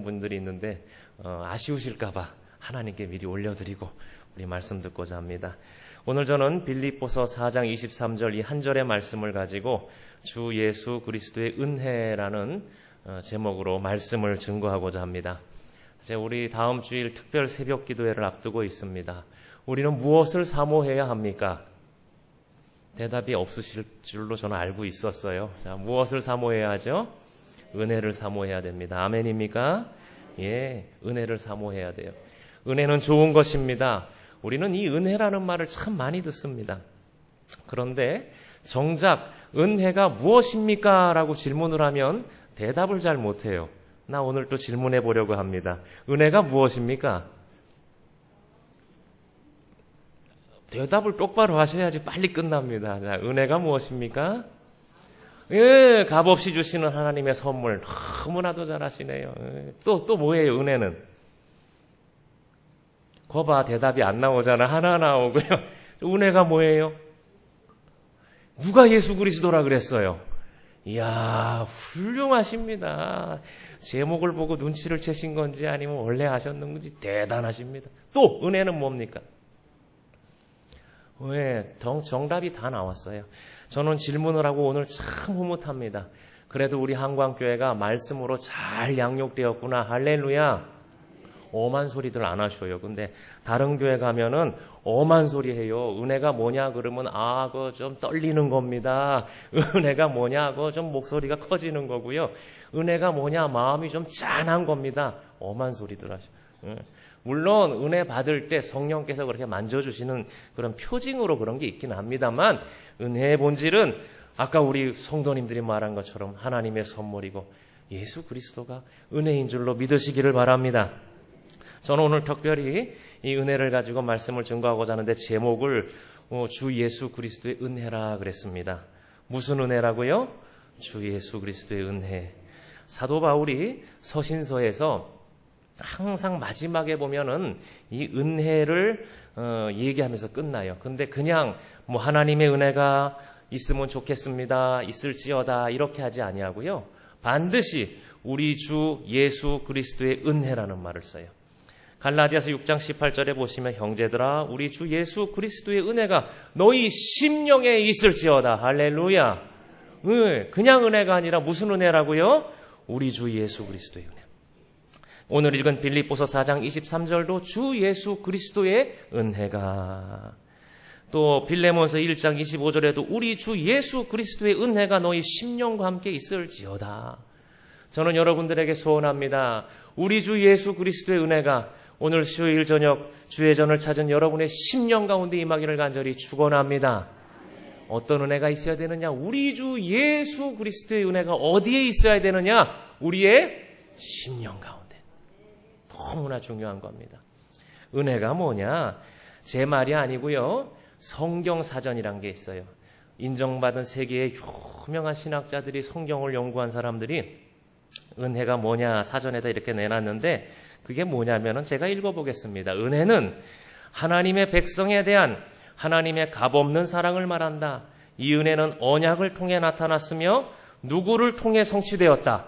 하시는 분들이 있는데 아쉬우실까봐 하나님께 미리 올려드리고 우리 말씀 듣고자 합니다. 오늘 저는 빌립보서 4장 23절 이 한 절의 말씀을 가지고 주 예수 그리스도의 은혜라는 제목으로 말씀을 증거하고자 합니다. 이제 우리 다음 주일 특별 새벽 기도회를 앞두고 있습니다. 우리는 무엇을 사모해야 합니까? 대답이 없으실 줄로 저는 알고 있었어요. 자, 무엇을 사모해야 하죠? 은혜를 사모해야 됩니다. 아멘입니까? 예, 은혜를 사모해야 돼요. 은혜는 좋은 것입니다. 우리는 이 은혜라는 말을 참 많이 듣습니다. 그런데 정작 은혜가 무엇입니까? 라고 질문을 하면 대답을 잘 못해요. 나 오늘 또 질문해 보려고 합니다. 은혜가 무엇입니까? 대답을 똑바로 하셔야지 빨리 끝납니다. 자, 은혜가 무엇입니까? 예, 값없이 주시는 하나님의 선물. 너무나도 잘하시네요. 또 뭐예요, 은혜는? 거봐, 대답이 안 나오잖아. 하나 나오고요. 은혜가 뭐예요? 누가 예수 그리스도라 그랬어요? 이야, 훌륭하십니다. 제목을 보고 눈치를 채신 건지 아니면 원래 아셨는 건지 대단하십니다. 또 은혜는 뭡니까? 왜? 정답이 다 나왔어요. 저는 질문을 하고 오늘 참 흐뭇합니다. 그래도 우리 한광교회가 말씀으로 잘 양육되었구나. 할렐루야. 엄한 소리들 안 하셔요. 근데 다른 교회 가면은 엄한 소리 해요. 은혜가 뭐냐 그러면 그거 좀 떨리는 겁니다. 은혜가 뭐냐 그거 좀 목소리가 커지는 거고요. 은혜가 뭐냐 마음이 좀 짠한 겁니다. 엄한 소리들 하셔. 물론 은혜 받을 때 성령께서 그렇게 만져주시는 그런 표징으로 그런 게 있긴 합니다만 은혜의 본질은 아까 우리 성도님들이 말한 것처럼 하나님의 선물이고 예수 그리스도가 은혜인 줄로 믿으시기를 바랍니다. 저는 오늘 특별히 이 은혜를 가지고 말씀을 증거하고자 하는데 제목을 주 예수 그리스도의 은혜라 그랬습니다. 무슨 은혜라고요? 주 예수 그리스도의 은혜. 사도 바울이 서신서에서 항상 마지막에 보면은 이 은혜를 얘기하면서 끝나요. 근데 그냥 하나님의 은혜가 있으면 좋겠습니다. 있을지어다 이렇게 하지 아니하고요. 반드시 우리 주 예수 그리스도의 은혜라는 말을 써요. 갈라디아서 6장 18절에 보시면 형제들아 우리 주 예수 그리스도의 은혜가 너희 심령에 있을지어다. 할렐루야. 그냥 은혜가 아니라 무슨 은혜라고요? 우리 주 예수 그리스도의 은혜. 오늘 읽은 빌립보서 4장 23절도 주 예수 그리스도의 은혜가, 또 빌레몬서 1장 25절에도 우리 주 예수 그리스도의 은혜가 너희 심령과 함께 있을지어다. 저는 여러분들에게 소원합니다. 우리 주 예수 그리스도의 은혜가 오늘 수요일 저녁 주회전을 찾은 여러분의 심령 가운데 임하기를 간절히 축원합니다. 어떤 은혜가 있어야 되느냐? 우리 주 예수 그리스도의 은혜가 어디에 있어야 되느냐? 우리의 심령 가운데. 너무나 중요한 겁니다. 은혜가 뭐냐? 제 말이 아니고요. 성경사전이란 게 있어요. 인정받은 세계의 유명한 신학자들이 성경을 연구한 사람들이 은혜가 뭐냐 사전에다 이렇게 내놨는데 그게 뭐냐면은 제가 읽어보겠습니다. 은혜는 하나님의 백성에 대한 하나님의 값없는 사랑을 말한다. 이 은혜는 언약을 통해 나타났으며 누구를 통해 성취되었다?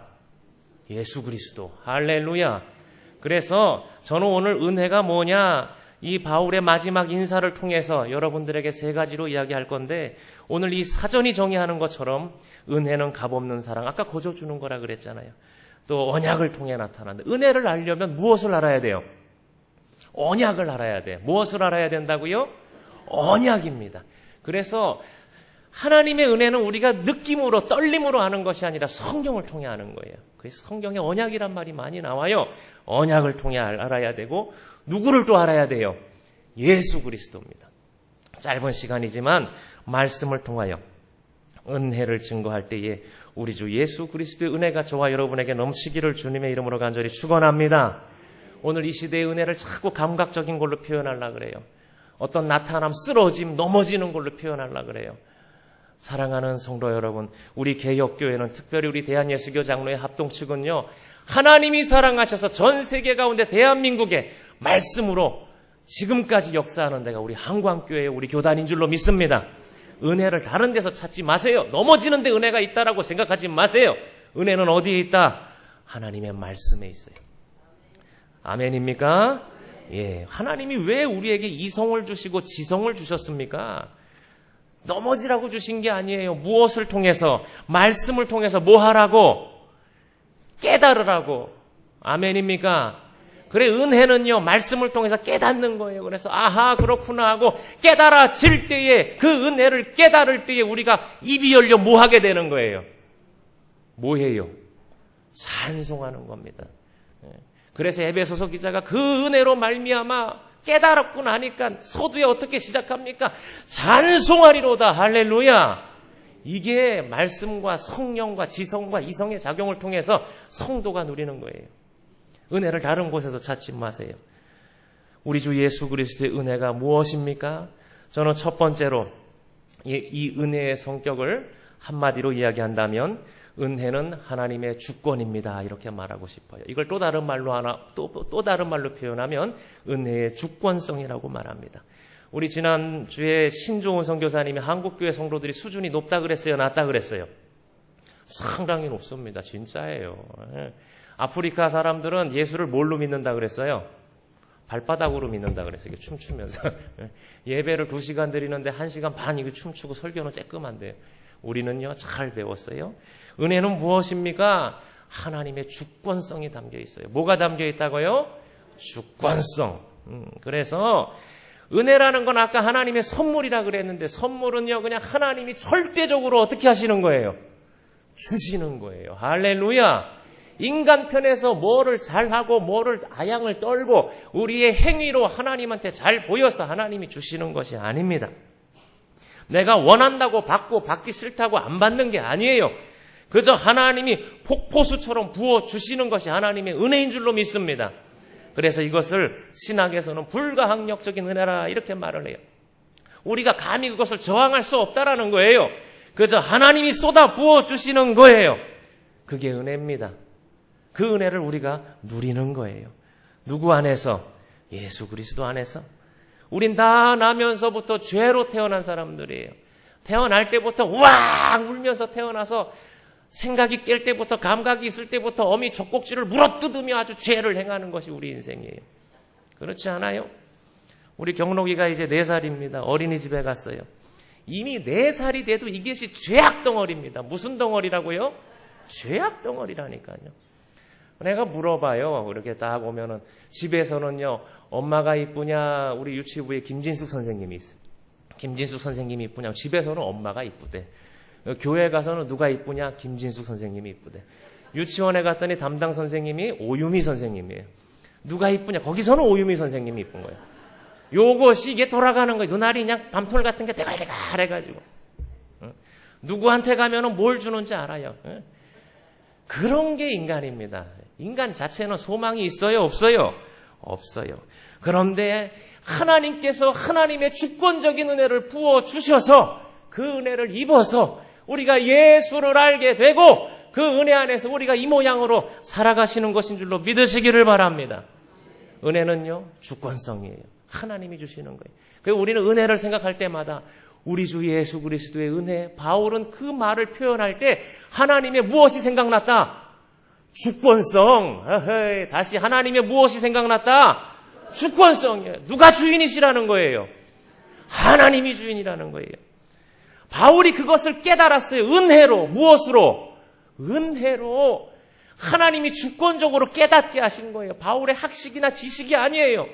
예수 그리스도. 할렐루야. 그래서 저는 오늘 은혜가 뭐냐 이 바울의 마지막 인사를 통해서 여러분들에게 세 가지로 이야기할 건데 오늘 이 사전이 정의하는 것처럼 은혜는 값없는 사랑. 아까 거저 주는 거라 그랬잖아요. 또 언약을 통해 나타난다. 은혜를 알려면 무엇을 알아야 돼요? 언약을 알아야 돼. 무엇을 알아야 된다고요? 언약입니다. 그래서 하나님의 은혜는 우리가 느낌으로 떨림으로 아는 것이 아니라 성경을 통해 아는 거예요. 그래서 성경에 언약이란 말이 많이 나와요. 언약을 통해 알아야 되고 누구를 또 알아야 돼요? 예수 그리스도입니다. 짧은 시간이지만 말씀을 통하여 은혜를 증거할 때에 우리 주 예수 그리스도의 은혜가 저와 여러분에게 넘치기를 주님의 이름으로 간절히 축원합니다. 오늘 이 시대의 은혜를 자꾸 감각적인 걸로 표현하려고 그래요. 어떤 나타남, 쓰러짐, 넘어지는 걸로 표현하려고 그래요. 사랑하는 성도 여러분, 우리 개혁교회는 특별히 우리 대한예수교 장로의 합동측은요, 하나님이 사랑하셔서 전 세계 가운데 대한민국에 말씀으로 지금까지 역사하는 데가 우리 한광교회의 우리 교단인 줄로 믿습니다. 은혜를 다른 데서 찾지 마세요. 넘어지는 데 은혜가 있다라고 생각하지 마세요. 은혜는 어디에 있다? 하나님의 말씀에 있어요. 아멘입니까? 예, 하나님이 왜 우리에게 이성을 주시고 지성을 주셨습니까? 넘어지라고 주신 게 아니에요. 무엇을 통해서? 말씀을 통해서 뭐 하라고? 깨달으라고. 아멘입니까? 그래, 은혜는요, 말씀을 통해서 깨닫는 거예요. 그래서 아하, 그렇구나 하고 깨달아질 때에, 그 은혜를 깨달을 때에 우리가 입이 열려 뭐 하게 되는 거예요? 뭐 해요? 찬송하는 겁니다. 그래서 에베소서 기자가 그 은혜로 말미암아 깨달았고 나니까 서두에 어떻게 시작합니까? 찬송하리로다. 할렐루야. 이게 말씀과 성령과 지성과 이성의 작용을 통해서 성도가 누리는 거예요. 은혜를 다른 곳에서 찾지 마세요. 우리 주 예수 그리스도의 은혜가 무엇입니까? 저는 첫 번째로 이 은혜의 성격을 한마디로 이야기한다면 은혜는 하나님의 주권입니다. 이렇게 말하고 싶어요. 이걸 또 다른 말로 또 다른 말로 표현하면 은혜의 주권성이라고 말합니다. 우리 지난주에 신조은 선교사님이 한국교회 성도들이 수준이 높다 그랬어요? 낮다 그랬어요? 상당히 높습니다. 진짜예요. 아프리카 사람들은 예수를 뭘로 믿는다 그랬어요? 발바닥으로 믿는다 그랬어요. 이게 춤추면서. 예배를 2시간 드리는데 1시간 반 이거 춤추고 설교는 쬐끔한데 우리는요 잘 배웠어요. 은혜는 무엇입니까? 하나님의 주권성이 담겨 있어요. 뭐가 담겨 있다고요? 주권성. 그래서 은혜라는 건 아까 하나님의 선물이라 그랬는데 선물은요 그냥 하나님이 절대적으로 어떻게 하시는 거예요? 주시는 거예요. 할렐루야. 인간 편에서 뭐를 잘하고 뭐를 아양을 떨고 우리의 행위로 하나님한테 잘 보여서 하나님이 주시는 것이 아닙니다. 내가 원한다고 받고 받기 싫다고 안 받는 게 아니에요. 그저 하나님이 폭포수처럼 부어주시는 것이 하나님의 은혜인 줄로 믿습니다. 그래서 이것을 신학에서는 불가항력적인 은혜라 이렇게 말을 해요. 우리가 감히 그것을 저항할 수 없다라는 거예요. 그저 하나님이 쏟아 부어주시는 거예요. 그게 은혜입니다. 그 은혜를 우리가 누리는 거예요. 누구 안에서? 예수 그리스도 안에서. 우린 다 나면서부터 죄로 태어난 사람들이에요. 태어날 때부터 우악 울면서 태어나서 생각이 깰 때부터 감각이 있을 때부터 어미 젖꼭지를 물어뜯으며 아주 죄를 행하는 것이 우리 인생이에요. 그렇지 않아요? 우리 경록이가 이제 4살입니다. 어린이집에 갔어요. 이미 4살이 돼도 이것이 죄악 덩어리입니다. 무슨 덩어리라고요? 죄악 덩어리라니까요. 내가 물어봐요. 이렇게 딱 오면은 집에서는요 엄마가 이쁘냐 우리 유치부에 김진숙 선생님이 있어요. 김진숙 선생님이 이쁘냐 집에서는 엄마가 이쁘대. 교회 가서는 누가 이쁘냐 김진숙 선생님이 이쁘대. 유치원에 갔더니 담당 선생님이 오유미 선생님이에요. 누가 이쁘냐 거기서는 오유미 선생님이 이쁜 거예요. 요것이 이게 돌아가는 거예요. 눈알이 그냥 밤톨 같은 게 대갈대갈 해가지고 누구한테 가면은 뭘 주는지 알아요. 그런 게 인간입니다. 인간 자체는 소망이 있어요? 없어요? 없어요. 그런데 하나님께서 하나님의 주권적인 은혜를 부어주셔서 그 은혜를 입어서 우리가 예수를 알게 되고 그 은혜 안에서 우리가 이 모양으로 살아가시는 것인 줄로 믿으시기를 바랍니다. 은혜는요 주권성이에요. 하나님이 주시는 거예요. 그래서 우리는 은혜를 생각할 때마다 우리 주 예수 그리스도의 은혜, 바울은 그 말을 표현할 때 하나님의 무엇이 생각났다? 주권성. 다시 하나님의 무엇이 생각났다? 주권성이에요. 누가 주인이시라는 거예요? 하나님이 주인이라는 거예요. 바울이 그것을 깨달았어요. 은혜로. 무엇으로? 은혜로. 하나님이 주권적으로 깨닫게 하신 거예요. 바울의 학식이나 지식이 아니에요.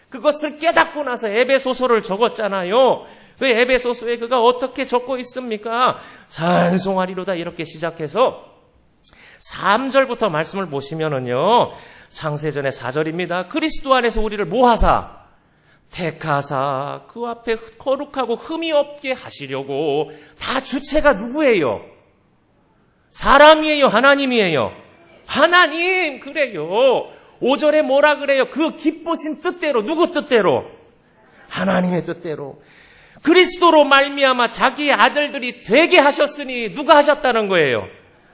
그것을 깨닫고 나서 에베소서를 적었잖아요. 그 에베소서에 그가 어떻게 적고 있습니까? 찬송하리로다 이렇게 시작해서 3절부터 말씀을 보시면은요. 창세전의 4절입니다. 그리스도 안에서 우리를 모하사 택하사 그 앞에 거룩하고 흠이 없게 하시려고. 다 주체가 누구예요? 사람이에요? 하나님이에요? 하나님. 그래요. 5절에 뭐라 그래요? 그 기쁘신 뜻대로. 누구 뜻대로? 하나님의 뜻대로. 그리스도로 말미암아 자기의 아들들이 되게 하셨으니 누가 하셨다는 거예요?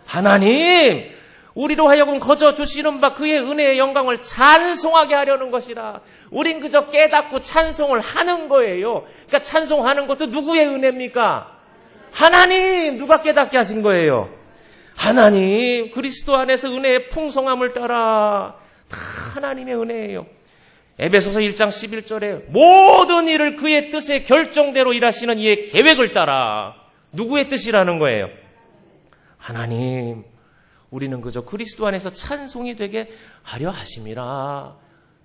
하나님. 우리로 하여금 거저 주시는 바 그의 은혜의 영광을 찬송하게 하려는 것이라. 우린 그저 깨닫고 찬송을 하는 거예요. 그러니까 찬송하는 것도 누구의 은혜입니까? 하나님. 누가 깨닫게 하신 거예요? 하나님. 그리스도 안에서 은혜의 풍성함을 따라 다 하나님의 은혜예요. 에베소서 1장 11절에 모든 일을 그의 뜻의 결정대로 일하시는 이의 계획을 따라. 누구의 뜻이라는 거예요? 하나님. 우리는 그저 그리스도 안에서 찬송이 되게 하려 하심이라.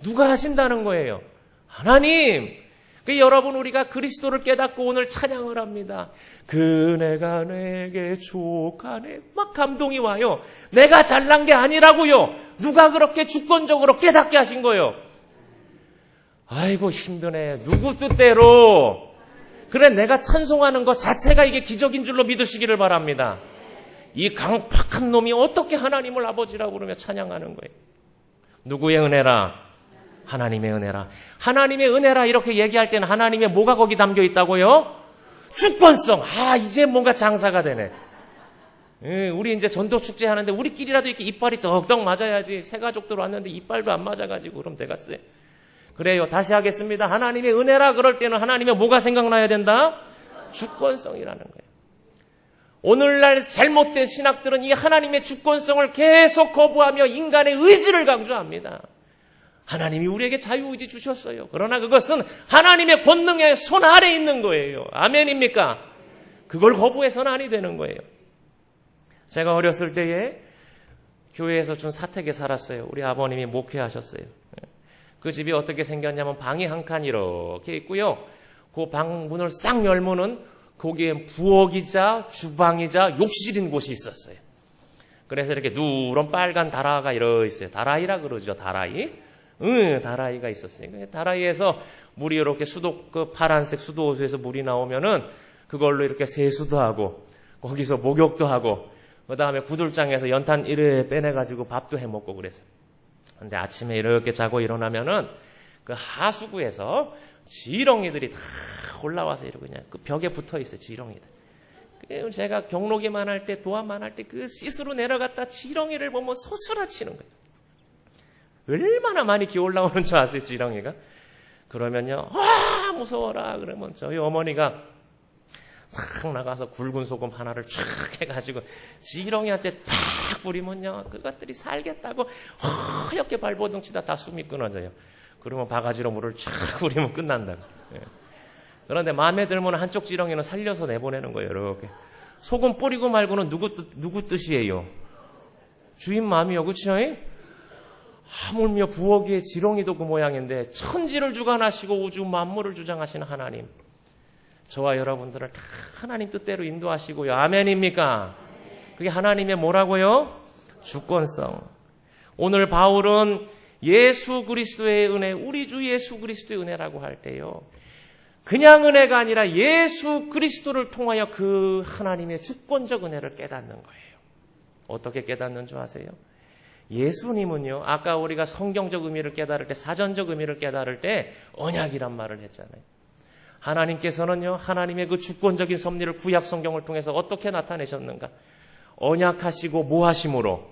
누가 하신다는 거예요? 하나님. 여러분, 우리가 그리스도를 깨닫고 오늘 찬양을 합니다. 그네가 내게 족하네. 막 감동이 와요. 내가 잘난 게 아니라고요. 누가 그렇게 주권적으로 깨닫게 하신 거예요? 아이고 힘드네. 누구 뜻대로. 그래, 내가 찬송하는 것 자체가 이게 기적인 줄로 믿으시기를 바랍니다. 이 강팍한 놈이 어떻게 하나님을 아버지라고 그러며 찬양하는 거예요? 누구의 은혜라? 하나님의 은혜라. 하나님의 은혜라 이렇게 얘기할 때는 하나님의 뭐가 거기 담겨 있다고요? 주권성. 이제 뭔가 장사가 되네. 우리 이제 전도 축제 하는데 우리끼리라도 이렇게 이빨이 떡떡 맞아야지. 새 가족들 왔는데 이빨도 안 맞아가지고 그럼 되겠어요. 그래요. 다시 하겠습니다. 하나님의 은혜라 그럴 때는 하나님의 뭐가 생각나야 된다? 주권성이라는 거예요. 오늘날 잘못된 신학들은 이 하나님의 주권성을 계속 거부하며 인간의 의지를 강조합니다. 하나님이 우리에게 자유의지 주셨어요. 그러나 그것은 하나님의 권능의 손 아래에 있는 거예요. 아멘입니까? 그걸 거부해서는 아니 되는 거예요. 제가 어렸을 때에 교회에서 준 사택에 살았어요. 우리 아버님이 목회하셨어요. 그 집이 어떻게 생겼냐면 방이 한 칸 이렇게 있고요. 그 방 문을 싹 열면은 거기에 부엌이자 주방이자 욕실인 곳이 있었어요. 그래서 이렇게 누런 빨간 다라가 이러 있어요. 다라이라 그러죠. 다라이. 다라이가 있었어요. 다라이에서 물이 이렇게 그 파란색 수도호수에서 물이 나오면은 그걸로 이렇게 세수도 하고 거기서 목욕도 하고 그 다음에 구들장에서 연탄 이래 빼내가지고 밥도 해 먹고 그랬어요. 근데 아침에 이렇게 자고 일어나면은 그 하수구에서 지렁이들이 다 올라와서 이러고 그냥 그 벽에 붙어 있어요. 지렁이들. 제가 경로기만 할 때 도안만 할 때 그 씻으러 내려갔다 지렁이를 보면 소스라치는 거예요. 얼마나 많이 기어 올라오는 줄 아세요, 지렁이가? 그러면요, 무서워라. 그러면 저희 어머니가 탁 나가서 굵은 소금 하나를 쫙 해가지고 지렁이한테 탁 뿌리면요, 그것들이 살겠다고 허옇게 발버둥치다 다 숨이 끊어져요. 그러면 바가지로 물을 쫙 뿌리면 끝난다고. 예. 그런데 마음에 들면 한쪽 지렁이는 살려서 내보내는 거예요, 이렇게. 소금 뿌리고 말고는 누구 뜻이에요? 주인 마음이요, 그쵸? 하물며 부엌에 지렁이도 그 모양인데 천지를 주관하시고 우주 만물을 주장하시는 하나님. 저와 여러분들을 다 하나님 뜻대로 인도하시고요. 아멘입니까? 그게 하나님의 뭐라고요? 주권성. 오늘 바울은 예수 그리스도의 은혜, 우리 주 예수 그리스도의 은혜라고 할 때요. 그냥 은혜가 아니라 예수 그리스도를 통하여 그 하나님의 주권적 은혜를 깨닫는 거예요. 어떻게 깨닫는 줄 아세요? 예수님은요, 아까 우리가 성경적 의미를 깨달을 때, 사전적 의미를 깨달을 때 언약이란 말을 했잖아요. 하나님께서는요, 하나님의 그 주권적인 섭리를 구약 성경을 통해서 어떻게 나타내셨는가? 언약하시고 뭐 하심으로?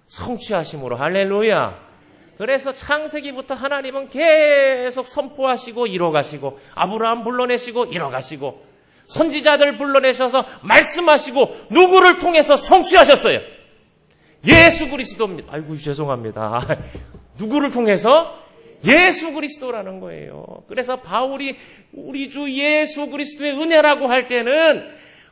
성취하심으로. 할렐루야. 그래서 창세기부터 하나님은 계속 선포하시고 이뤄가시고, 아브라함 불러내시고 이뤄가시고, 선지자들 불러내셔서 말씀하시고 누구를 통해서 성취하셨어요? 예수 그리스도입니다. 아이고 죄송합니다. 누구를 통해서? 예수 그리스도라는 거예요. 그래서 바울이 우리 주 예수 그리스도의 은혜라고 할 때는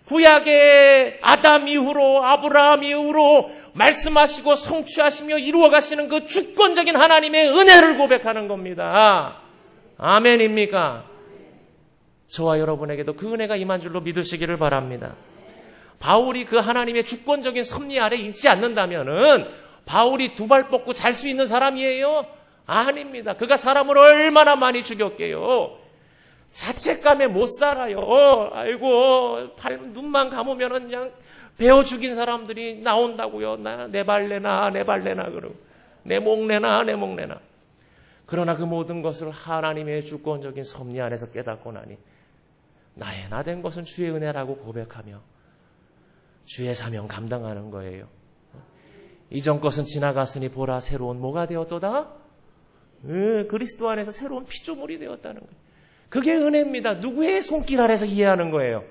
구약의 아담 이후로 아브라함 이후로 말씀하시고 성취하시며 이루어가시는 그 주권적인 하나님의 은혜를 고백하는 겁니다. 아멘입니까? 저와 여러분에게도 그 은혜가 임한 줄로 믿으시기를 바랍니다. 바울이 그 하나님의 주권적인 섭리 아래 있지 않는다면은 바울이 두 발 뻗고 잘 수 있는 사람이에요? 아닙니다. 그가 사람을 얼마나 많이 죽였게요. 자책감에 못 살아요. 아이고 눈만 감으면은 그냥 베어 죽인 사람들이 나온다고요. 내 발레나 그러고 내 목내나. 그러나 그 모든 것을 하나님의 주권적인 섭리 안에서 깨닫고 나니 나의 나 된 것은 주의 은혜라고 고백하며 주의 사명 감당하는 거예요. 이전 것은 지나갔으니 보라 새로운 뭐가 되었도다? 그리스도 안에서 새로운 피조물이 되었다는 거예요. 그게 은혜입니다. 누구의 손길 아래서 이해하는 거예요?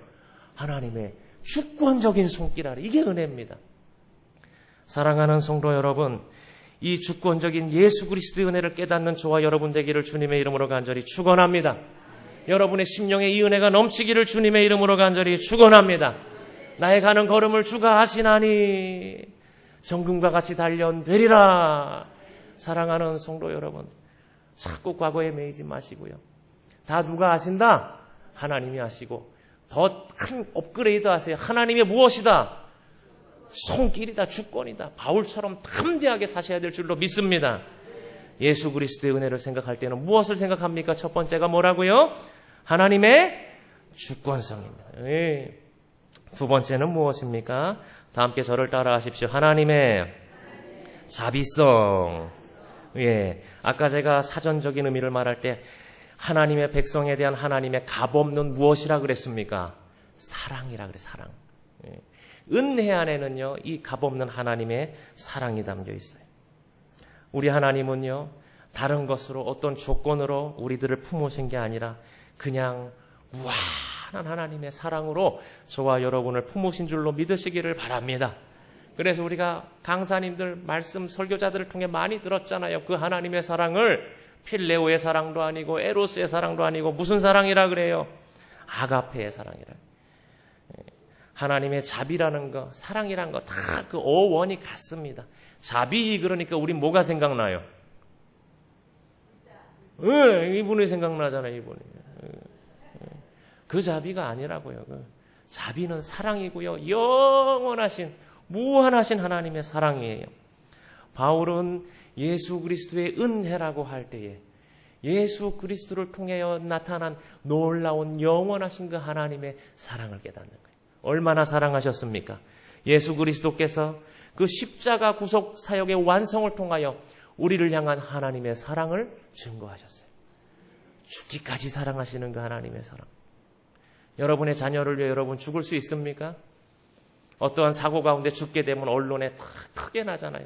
하나님의 주권적인 손길 아래. 이게 은혜입니다. 사랑하는 성도 여러분, 이 주권적인 예수 그리스도의 은혜를 깨닫는 저와 여러분 되기를 주님의 이름으로 간절히 축원합니다. 여러분의 심령에 이 은혜가 넘치기를 주님의 이름으로 간절히 축원합니다. 나의 가는 걸음을 주가 하시나니 정금과 같이 단련되리라. 사랑하는 성도 여러분, 자꾸 과거에 매이지 마시고요. 다 누가 아신다? 하나님이 아시고 더 큰 업그레이드 하세요. 하나님의 무엇이다? 손길이다, 주권이다. 바울처럼 담대하게 사셔야 될 줄로 믿습니다. 예수 그리스도의 은혜를 생각할 때는 무엇을 생각합니까? 첫 번째가 뭐라고요? 하나님의 주권성입니다. 예. 두 번째는 무엇입니까? 다 함께 저를 따라하십시오. 하나님의 자비성. 예. 아까 제가 사전적인 의미를 말할 때 하나님의 백성에 대한 하나님의 값없는 무엇이라 그랬습니까? 사랑이라 그래, 사랑. 예. 은혜 안에는요, 이 값없는 하나님의 사랑이 담겨 있어요. 우리 하나님은요, 다른 것으로 어떤 조건으로 우리들을 품으신 게 아니라 그냥 무한한 하나님의 사랑으로 저와 여러분을 품으신 줄로 믿으시기를 바랍니다. 그래서 우리가 강사님들, 말씀 설교자들을 통해 많이 들었잖아요. 그 하나님의 사랑을 필레오의 사랑도 아니고 에로스의 사랑도 아니고 무슨 사랑이라 그래요? 아가페의 사랑이라. 하나님의 자비라는 거, 사랑이라는 거 다 그 어원이 같습니다. 자비, 그러니까 우린 뭐가 생각나요? 이분이 생각나잖아요, 이분이. 그 자비가 아니라고요. 그 자비는 사랑이고요. 영원하신, 무한하신 하나님의 사랑이에요. 바울은 예수 그리스도의 은혜라고 할 때에 예수 그리스도를 통해 나타난 놀라운 영원하신 그 하나님의 사랑을 깨닫는 거예요. 얼마나 사랑하셨습니까? 예수 그리스도께서 그 십자가 구속 사역의 완성을 통하여 우리를 향한 하나님의 사랑을 증거하셨어요. 죽기까지 사랑하시는 그 하나님의 사랑. 여러분의 자녀를 위해 여러분 죽을 수 있습니까? 어떠한 사고 가운데 죽게 되면 언론에 다 크게 나잖아요.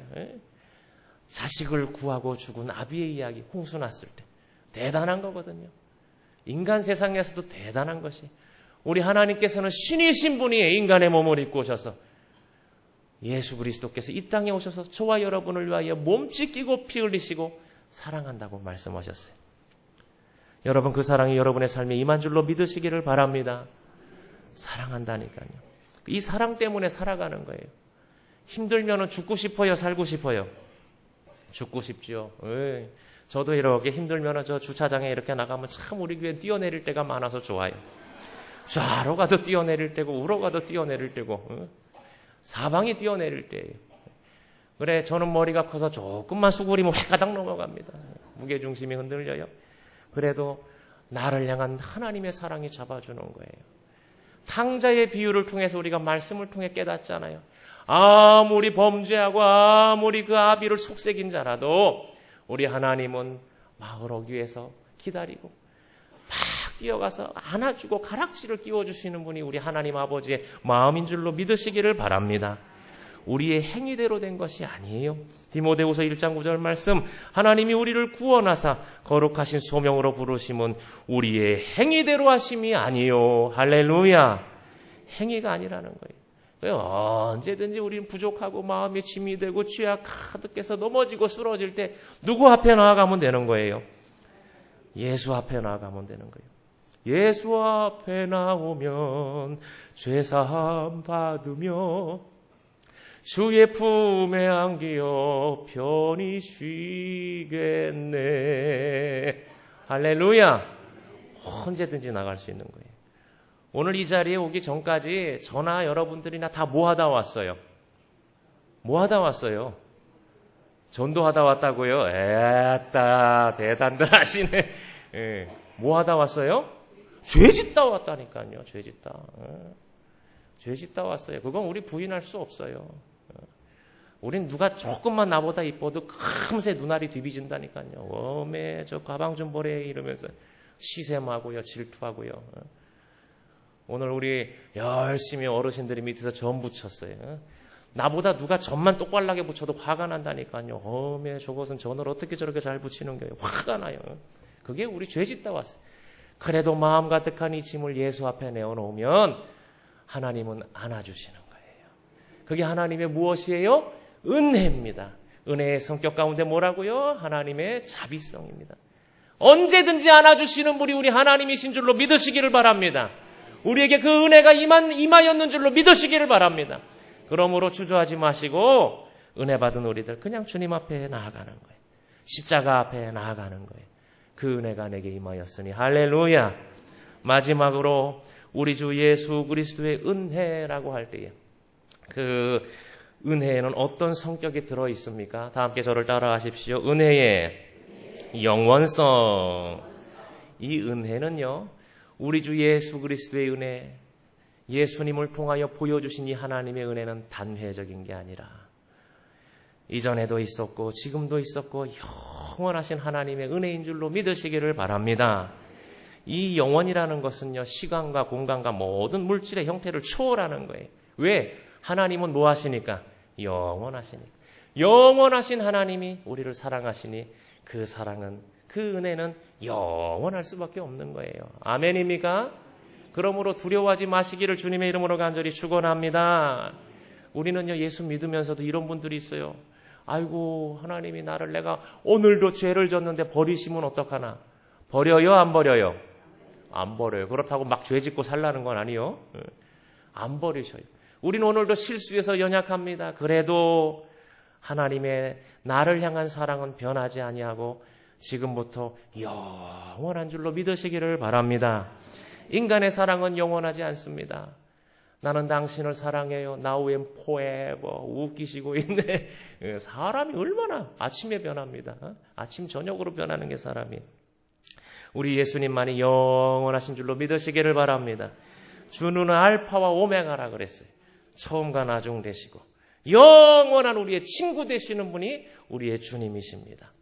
자식을 구하고 죽은 아비의 이야기, 홍수 났을 때. 대단한 거거든요. 인간 세상에서도 대단한 것이, 우리 하나님께서는 신이신 분이 인간의 몸을 입고 오셔서 예수 그리스도께서 이 땅에 오셔서 저와 여러분을 위하여 몸 찢기고 피 흘리시고 사랑한다고 말씀하셨어요. 여러분, 그 사랑이 여러분의 삶에 임한 줄로 믿으시기를 바랍니다. 사랑한다니까요. 이 사랑 때문에 살아가는 거예요. 힘들면은 죽고 싶어요, 살고 싶어요? 죽고 싶죠. 저도 이렇게 힘들면은 저 주차장에 이렇게 나가면 참 우리 교회 뛰어내릴 때가 많아서 좋아요. 좌로 가도 뛰어내릴 때고 우로 가도 뛰어내릴 때고 사방이 뛰어내릴 때예요. 그래, 저는 머리가 커서 조금만 수그리면 회가닥 넘어갑니다. 무게중심이 흔들려요. 그래도 나를 향한 하나님의 사랑이 잡아주는 거예요. 탕자의 비유를 통해서 우리가 말씀을 통해 깨닫잖아요. 아무리 범죄하고 아무리 그 아비를 속삭인 자라도 우리 하나님은 마을 어귀에서 기다리고 막 뛰어가서 안아주고 가락지를 끼워주시는 분이 우리 하나님 아버지의 마음인 줄로 믿으시기를 바랍니다. 우리의 행위대로 된 것이 아니에요. 디모데후서 1장 9절 말씀, 하나님이 우리를 구원하사 거룩하신 소명으로 부르심은 우리의 행위대로 하심이 아니요. 할렐루야. 행위가 아니라는 거예요. 언제든지 우리는 부족하고 마음이 짐이 되고 죄악 가득해서 넘어지고 쓰러질 때 누구 앞에 나아가면 되는 거예요? 예수 앞에 나아가면 되는 거예요. 예수 앞에 나오면 죄사함 받으며 주의 품에 안기어 편히 쉬겠네. 할렐루야. 언제든지 나갈 수 있는 거예요. 오늘 이 자리에 오기 전까지 저나 여러분들이나 다 뭐 하다 왔어요? 뭐 하다 왔어요? 전도하다 왔다고요? 에따, 대단들 하시네. 예. 뭐 하다 왔어요? 죄 짓다 왔다니까요. 죄 짓다. 죄 짓다 왔어요. 그건 우리 부인할 수 없어요. 우린 누가 조금만 나보다 이뻐도 금세 눈알이 뒤비진다니까요. 어메, 저 가방 좀 보래 이러면서 시샘하고요, 질투하고요. 오늘 우리 열심히 어르신들이 밑에서 점 붙였어요. 나보다 누가 점만 똑발나게 붙여도 화가 난다니까요. 어메, 저것은 전을 어떻게 저렇게 잘 붙이는 거예요. 화가 나요. 그게 우리 죄 짓다 왔어요. 그래도 마음 가득한 이 짐을 예수 앞에 내어놓으면 하나님은 안아주시는 거예요. 그게 하나님의 무엇이에요? 은혜입니다. 은혜의 성격 가운데 뭐라고요? 하나님의 자비성입니다. 언제든지 안아주시는 분이 우리 하나님이신 줄로 믿으시기를 바랍니다. 우리에게 그 은혜가 임하였는 줄로 믿으시기를 바랍니다. 그러므로 주저하지 마시고 은혜 받은 우리들 그냥 주님 앞에 나아가는 거예요. 십자가 앞에 나아가는 거예요. 그 은혜가 내게 임하였으니 할렐루야. 마지막으로 우리 주 예수 그리스도의 은혜라고 할 때에 그 은혜에는 어떤 성격이 들어 있습니까? 다 함께 저를 따라하십시오. 은혜의 영원성. 이 은혜는요, 우리 주 예수 그리스도의 은혜, 예수님을 통하여 보여주신 이 하나님의 은혜는 단회적인 게 아니라 이전에도 있었고 지금도 있었고 영원하신 하나님의 은혜인 줄로 믿으시기를 바랍니다. 이 영원이라는 것은요, 시간과 공간과 모든 물질의 형태를 초월하는 거예요. 왜? 하나님은 뭐 하시니까? 영원하시니까. 영원하신 하나님이 우리를 사랑하시니 그 사랑은, 그 은혜는 영원할 수밖에 없는 거예요. 아멘입니까? 그러므로 두려워하지 마시기를 주님의 이름으로 간절히 축원합니다. 우리는요, 예수 믿으면서도 이런 분들이 있어요. 아이고, 하나님이 나를, 내가 오늘도 죄를 졌는데 버리시면 어떡하나? 버려요, 안 버려요? 안 버려요. 그렇다고 막 죄 짓고 살라는 건 아니요. 안 버리셔요. 우리는 오늘도 실수해서 연약합니다. 그래도 하나님의 나를 향한 사랑은 변하지 아니하고 지금부터 영원한 줄로 믿으시기를 바랍니다. 인간의 사랑은 영원하지 않습니다. 나는 당신을 사랑해요. Now and forever. 웃기시고 있네. 사람이 얼마나 아침에 변합니다. 아침 저녁으로 변하는 게 사람이. 우리 예수님만이 영원하신 줄로 믿으시기를 바랍니다. 주는 알파와 오메가라 그랬어요. 처음과 나중 되시고 영원한 우리의 친구 되시는 분이 우리의 주님이십니다.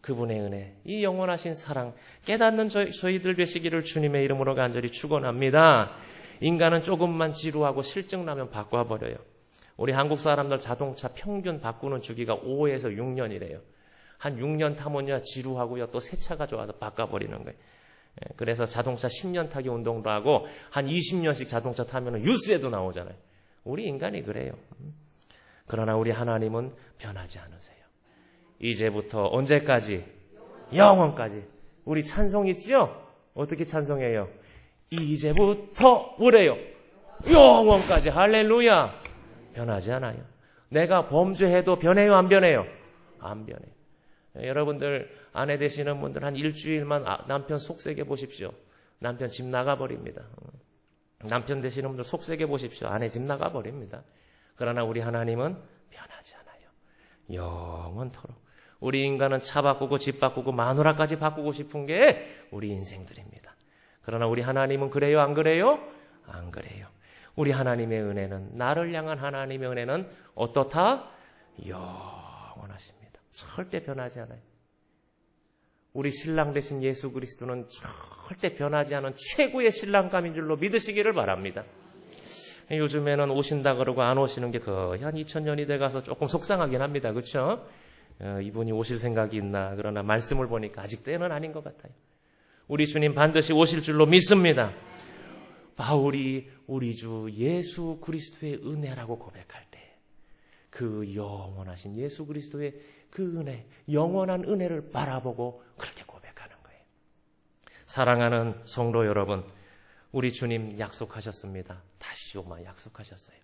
그분의 은혜, 이 영원하신 사랑 깨닫는 저희들 되시기를 주님의 이름으로 간절히 축원합니다. 인간은 조금만 지루하고 실증나면 바꿔버려요. 우리 한국 사람들 자동차 평균 바꾸는 주기가 5에서 6년이래요. 한 6년 타면요 지루하고요 또 새 차가 좋아서 바꿔버리는 거예요. 그래서 자동차 10년 타기 운동도 하고 한 20년씩 자동차 타면 뉴스에도 나오잖아요. 우리 인간이 그래요. 그러나 우리 하나님은 변하지 않으세요. 이제부터 언제까지? 영원까지. 우리 찬송 있지요? 어떻게 찬송해요? 이제부터 뭐래요? 영원까지. 할렐루야. 변하지 않아요. 내가 범죄해도 변해요, 안 변해요? 안 변해요. 여러분들 아내 되시는 분들 한 일주일만 남편 속색해 보십시오. 남편 집 나가버립니다. 남편 되시는 분들 속색해 보십시오. 아내 집 나가버립니다. 그러나 우리 하나님은 변하지 않아요. 영원토록. 우리 인간은 차 바꾸고 집 바꾸고 마누라까지 바꾸고 싶은 게 우리 인생들입니다. 그러나 우리 하나님은 그래요, 안 그래요? 안 그래요. 우리 하나님의 은혜는, 나를 향한 하나님의 은혜는 어떻다? 영원하십니다. 절대 변하지 않아요. 우리 신랑 되신 예수 그리스도는 절대 변하지 않은 최고의 신랑감인 줄로 믿으시기를 바랍니다. 요즘에는 오신다 그러고 안 오시는 게 거의 한 2000년이 돼가서 조금 속상하긴 합니다. 그렇죠? 이분이 오실 생각이 있나. 그러나 말씀을 보니까 아직 때는 아닌 것 같아요. 우리 주님 반드시 오실 줄로 믿습니다. 바울이 우리 주 예수 그리스도의 은혜라고 고백할 때 그 영원하신 예수 그리스도의 그 은혜, 영원한 은혜를 바라보고 그렇게 고백하는 거예요. 사랑하는 성도 여러분, 우리 주님 약속하셨습니다. 다시 오마 약속하셨어요.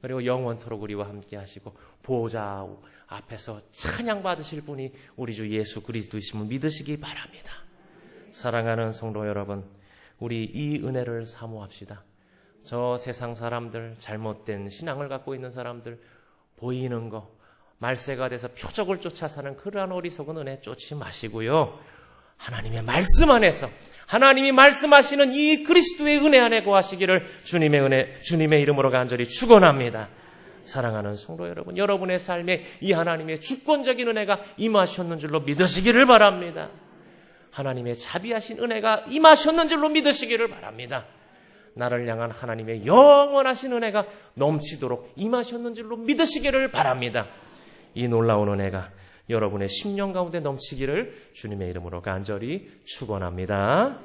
그리고 영원토록 우리와 함께 하시고 보좌 앞에서 찬양 받으실 분이 우리 주 예수 그리스도이심을 믿으시기 바랍니다. 사랑하는 성도 여러분, 우리 이 은혜를 사모합시다. 저 세상 사람들, 잘못된 신앙을 갖고 있는 사람들, 보이는 거, 말세가 돼서 표적을 쫓아 사는 그러한 어리석은 은혜 쫓지 마시고요. 하나님의 말씀 안에서 하나님이 말씀하시는 이 그리스도의 은혜 안에 거하시기를 주님의 이름으로 간절히 축원합니다. 사랑하는 성도 여러분, 여러분의 삶에 이 하나님의 주권적인 은혜가 임하셨는 줄로 믿으시기를 바랍니다. 하나님의 자비하신 은혜가 임하셨는 줄로 믿으시기를 바랍니다. 나를 향한 하나님의 영원하신 은혜가 넘치도록 임하셨는 줄로 믿으시기를 바랍니다. 이 놀라운 은혜가 여러분의 심령 가운데 넘치기를 주님의 이름으로 간절히 축원합니다.